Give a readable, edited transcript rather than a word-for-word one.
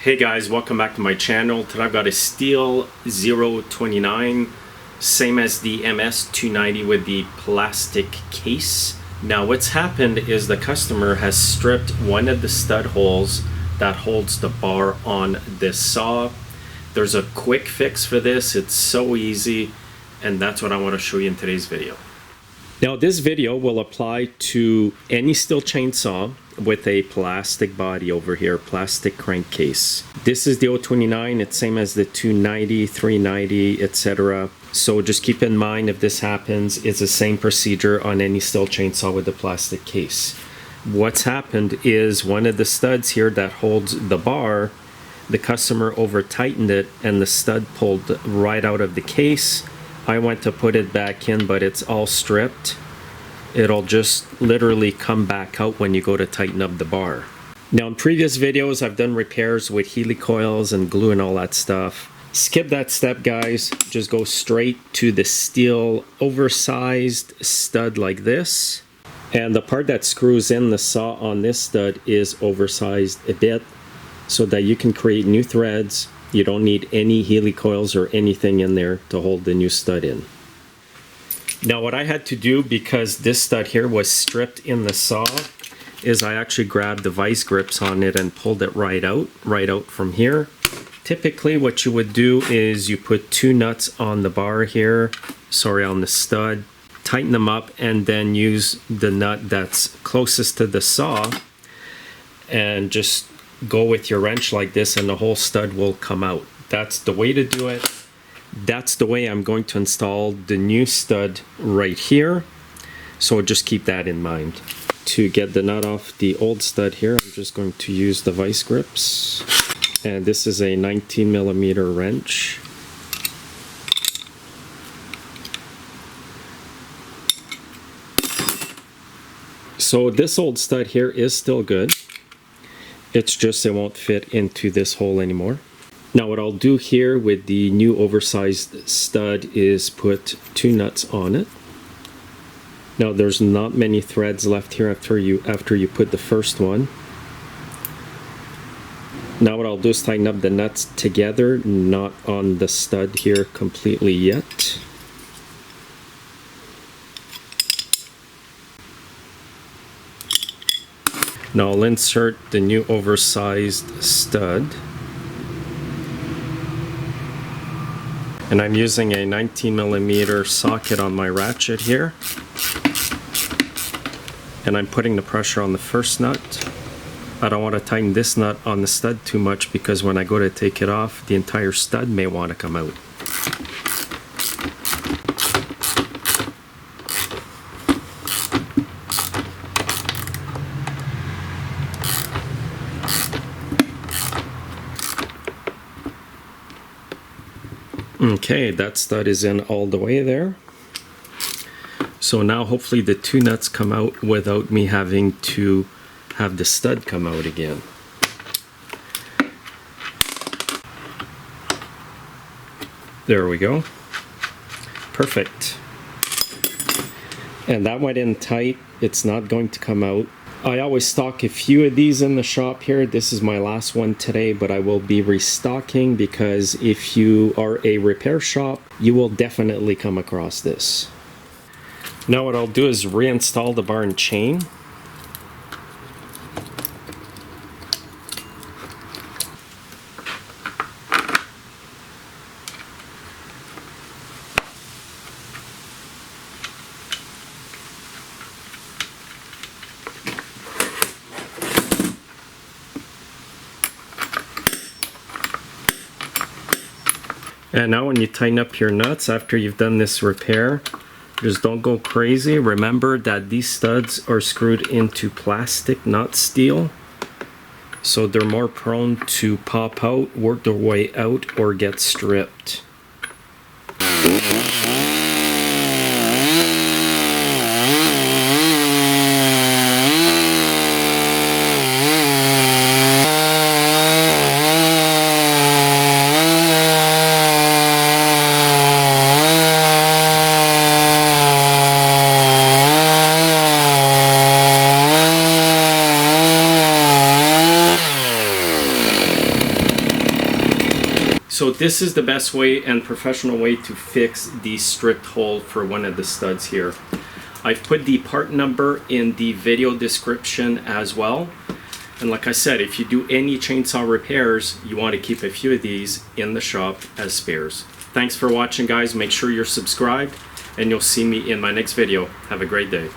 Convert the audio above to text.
Hey guys, welcome back to my channel. Today I've got a STIHL 029, same as the MS290 with the plastic case. Now what's happened is the customer has stripped one of the stud holes that holds the bar on this saw. There's a quick fix for this. It's so easy, and that's what I want to show you in today's video. Now this video will apply to any STIHL chainsaw with a plastic body over here, plastic crankcase. This is the 029, it's same as the 290, 390, etc. So just keep in mind, if this happens, it's the same procedure on any STIHL chainsaw with a plastic case. What's happened is one of the studs here that holds the bar, the customer over tightened it and the stud pulled right out of the case. I went to put it back in, but it's all stripped. It'll just literally come back out when you go to tighten up the bar. Now in previous videos, I've done repairs with helicoils and glue and all that stuff. Skip that step, guys. Just go straight to the STIHL oversized stud like this. And the part that screws in the saw on this stud is oversized a bit so that you can create new threads. You don't need any helicoils or anything in there to hold the new stud in. Now what I had to do, because this stud here was stripped in the saw, is I actually grabbed the vice grips on it and pulled it right out from here. Typically what you would do is you put two nuts on the bar here, on the stud, tighten them up, and then use the nut that's closest to the saw and just go with your wrench like this and the whole stud will come out. That's the way to do it. That's the way I'm going to install the new stud right here. So just keep that in mind. To get the nut off the old stud here, I'm just going to use the vice grips. And this is a 19mm wrench. So this old stud here is still good. It's just it won't fit into this hole anymore. Now what I'll do here with the new oversized stud is put two nuts on it. Now there's not many threads left here after you put the first one. Now what I'll do is tighten up the nuts together, not on the stud here completely yet. Now I'll insert the new oversized stud. And I'm using a 19mm socket on my ratchet here. And I'm putting the pressure on the first nut. I don't want to tighten this nut on the stud too much because when I go to take it off, the entire stud may want to come out. Okay, that stud is in all the way there. So now hopefully the two nuts come out without me having to have the stud come out again. There we go. Perfect. And that went in tight. It's not going to come out. I always stock a few of these in the shop here. This is my last one today, but I will be restocking because if you are a repair shop, you will definitely come across this. Now what I'll do is reinstall the bar and chain. And now when you tighten up your nuts after you've done this repair, just don't go crazy. Remember that these studs are screwed into plastic, not steel. So they're more prone to pop out, work their way out, or get stripped. So this is the best way and professional way to fix the stripped hole for one of the studs here. I've put the part number in the video description as well. And like I said, if you do any chainsaw repairs, you want to keep a few of these in the shop as spares. Thanks for watching, guys. Make sure you're subscribed, and you'll see me in my next video. Have a great day.